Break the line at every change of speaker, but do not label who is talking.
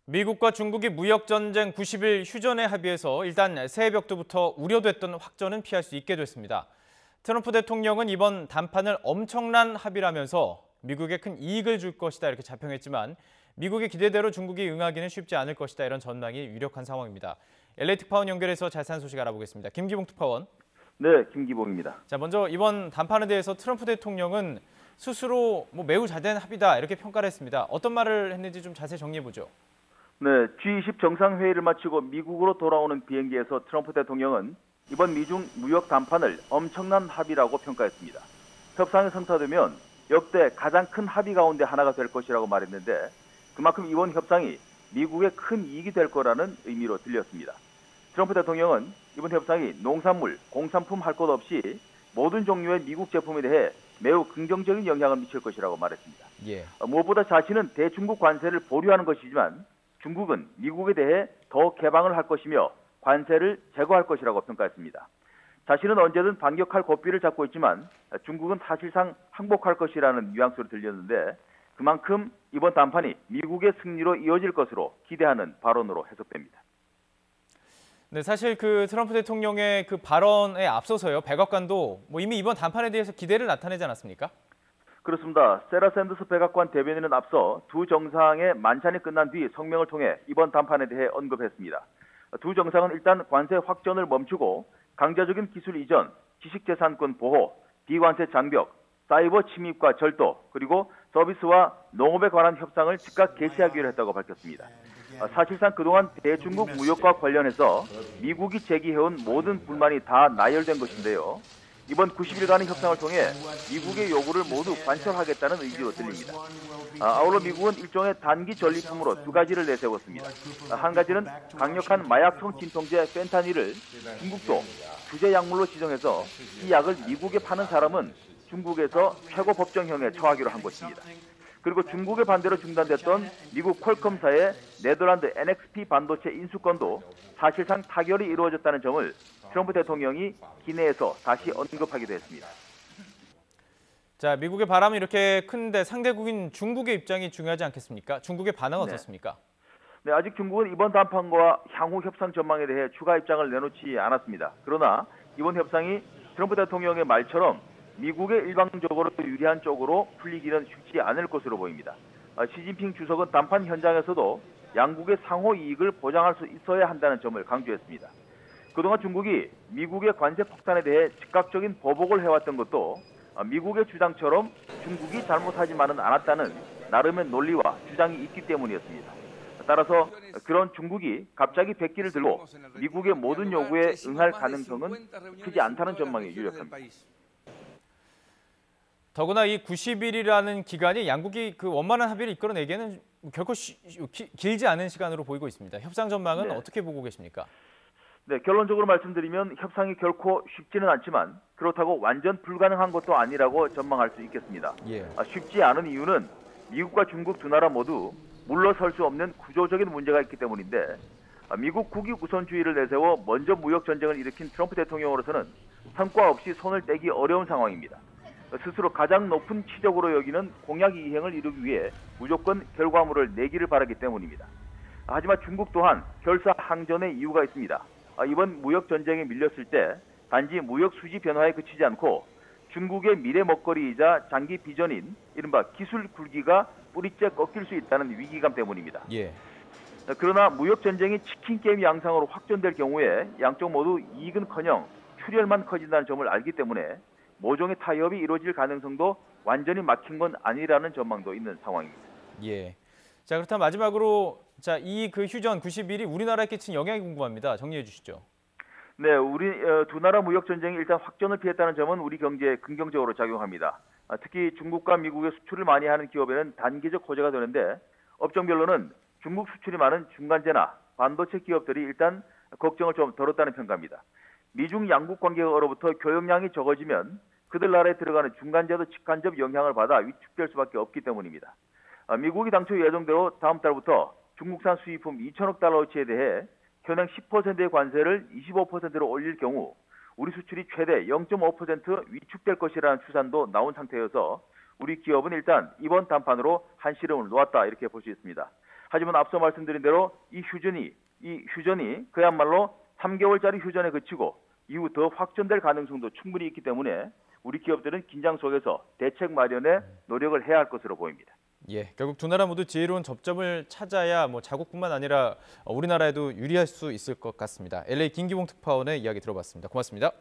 미국과 중국이 무역전쟁 90일 휴전에 합의해서 일단 새해벽부터 우려됐던 확전은 피할 수 있게 됐습니다. 트럼프 대통령은 이번 담판을 엄청난 합의라면서 미국에 큰 이익을 줄 것이다 이렇게 자평했지만 미국의 기대대로 중국이 응하기는 쉽지 않을 것이다 이런 전망이 유력한 상황입니다. LA 특파원 연결해서 자세한 소식 알아보겠습니다. 김기봉 특파원.
네, 김기봉입니다.
자, 먼저 이번 담판에 대해서 트럼프 대통령은 스스로 매우 잘된 합의다 이렇게 평가를 했습니다. 어떤 말을 했는지 좀 자세히 정리해보죠.
네, G20 정상회의를 마치고 미국으로 돌아오는 비행기에서 트럼프 대통령은 이번 미중 무역 담판을 엄청난 합의라고 평가했습니다. 협상이 성사되면 역대 가장 큰 합의 가운데 하나가 될 것이라고 말했는데 그만큼 이번 협상이 미국에 큰 이익이 될 거라는 의미로 들렸습니다. 트럼프 대통령은 이번 협상이 농산물, 공산품 할 것 없이 모든 종류의 미국 제품에 대해 매우 긍정적인 영향을 미칠 것이라고 말했습니다. 무엇보다 자신은 대중국 관세를 보류하는 것이지만 중국은 미국에 대해 더 개방을 할 것이며 관세를 제거할 것이라고 평가했습니다. 자신은 언제든 반격할 고삐를 잡고 있지만 중국은 사실상 항복할 것이라는 뉘앙스로 들렸는데 그만큼 이번 담판이 미국의 승리로 이어질 것으로 기대하는 발언으로 해석됩니다.
네, 사실 트럼프 대통령의 발언에 앞서서요. 백악관도 이미 이번 담판에 대해서 기대를 나타내지 않았습니까?
그렇습니다. 세라 샌더스 백악관 대변인은 앞서 두 정상의 만찬이 끝난 뒤 성명을 통해 이번 담판에 대해 언급했습니다. 두 정상은 일단 관세 확전을 멈추고 강제적인 기술 이전, 지식재산권 보호, 비관세 장벽, 사이버 침입과 절도, 그리고 서비스와 농업에 관한 협상을 즉각 개시하기로 했다고 밝혔습니다. 사실상 그동안 대중국 무역과 관련해서 미국이 제기해온 모든 불만이 다 나열된 것인데요. 이번 90일간의 협상을 통해 미국의 요구를 모두 관철하겠다는 의지로 들립니다. 아울러 미국은 일종의 단기 전리품으로 두 가지를 내세웠습니다. 한 가지는 강력한 마약성 진통제 펜타닐을 중국도 규제 약물로 지정해서 이 약을 미국에 파는 사람은 중국에서 최고 법정형에 처하기로 한 것입니다. 그리고 중국의 반대로 중단됐던 미국 퀄컴사의 네덜란드 NXP 반도체 인수권도 사실상 타결이 이루어졌다는 점을 트럼프 대통령이 기내에서 다시 언급하기도 했습니다.
자, 미국의 바람이 이렇게 큰데 상대국인 중국의 입장이 중요하지 않겠습니까? 중국의 반응은 어떻습니까?
네, 아직 중국은 이번 담판과 향후 협상 전망에 대해 추가 입장을 내놓지 않았습니다. 그러나 이번 협상이 트럼프 대통령의 말처럼 미국에 일방적으로 유리한 쪽으로 풀리기는 쉽지 않을 것으로 보입니다. 시진핑 주석은 담판 현장에서도 양국의 상호 이익을 보장할 수 있어야 한다는 점을 강조했습니다. 그동안 중국이 미국의 관세 폭탄에 대해 즉각적인 보복을 해왔던 것도 미국의 주장처럼 중국이 잘못하지만은 않았다는 나름의 논리와 주장이 있기 때문이었습니다. 따라서 그런 중국이 갑자기 백기를 들고 미국의 모든 요구에 응할 가능성은 크지 않다는 전망이 유력합니다.
더구나 이 90일이라는 기간이 양국이 원만한 합의를 이끌어내기에는 결코 길지 않은 시간으로 보이고 있습니다. 협상 전망은 어떻게 보고 계십니까?
네, 결론적으로 말씀드리면 협상이 결코 쉽지는 않지만 그렇다고 완전 불가능한 것도 아니라고 전망할 수 있겠습니다. 쉽지 않은 이유는 미국과 중국 두 나라 모두 물러설 수 없는 구조적인 문제가 있기 때문인데 미국 국익 우선주의를 내세워 먼저 무역 전쟁을 일으킨 트럼프 대통령으로서는 성과 없이 손을 떼기 어려운 상황입니다. 스스로 가장 높은 치적으로 여기는 공약 이행을 이루기 위해 무조건 결과물을 내기를 바라기 때문입니다. 하지만 중국 또한 결사항전의 이유가 있습니다. 이번 무역 전쟁에 밀렸을 때 단지 무역 수지 변화에 그치지 않고 중국의 미래 먹거리이자 장기 비전인 이른바 기술 굴기가 뿌리째 꺾일 수 있다는 위기감 때문입니다. 그러나 무역 전쟁이 치킨 게임 양상으로 확전될 경우에 양쪽 모두 이익은커녕 출혈만 커진다는 점을 알기 때문에 모종의 타협이 이루어질 가능성도 완전히 막힌 건 아니라는 전망도 있는 상황입니다.
자, 그렇다면 마지막으로 이 휴전 90일이 우리나라에 끼친 영향이 궁금합니다. 정리해 주시죠.
네, 우리 두 나라 무역 전쟁이 일단 확전을 피했다는 점은 우리 경제에 긍정적으로 작용합니다. 특히 중국과 미국의 수출을 많이 하는 기업에는 단기적 호재가 되는데 업종별로는 중국 수출이 많은 중간재나 반도체 기업들이 일단 걱정을 좀 덜었다는 평가입니다. 미중 양국 관계로부터 교역량이 적어지면 그들 나라에 들어가는 중간재도 직간접 영향을 받아 위축될 수밖에 없기 때문입니다. 미국이 당초 예정대로 다음 달부터 중국산 수입품 2천억 달러어치에 대해 현행 10%의 관세를 25%로 올릴 경우 우리 수출이 최대 0.5% 위축될 것이라는 추산도 나온 상태여서 우리 기업은 일단 이번 담판으로 한시름을 놓았다 이렇게 볼 수 있습니다. 하지만 앞서 말씀드린 대로 이 휴전이 그야말로 3개월짜리 휴전에 그치고 이후 더 확전될 가능성도 충분히 있기 때문에 우리 기업들은 긴장 속에서 대책 마련에 노력을 해야 할 것으로 보입니다.
예, 결국 두 나라 모두 지혜로운 접점을 찾아야 자국뿐만 아니라 우리나라에도 유리할 수 있을 것 같습니다. LA 김기봉 특파원의 이야기 들어봤습니다. 고맙습니다.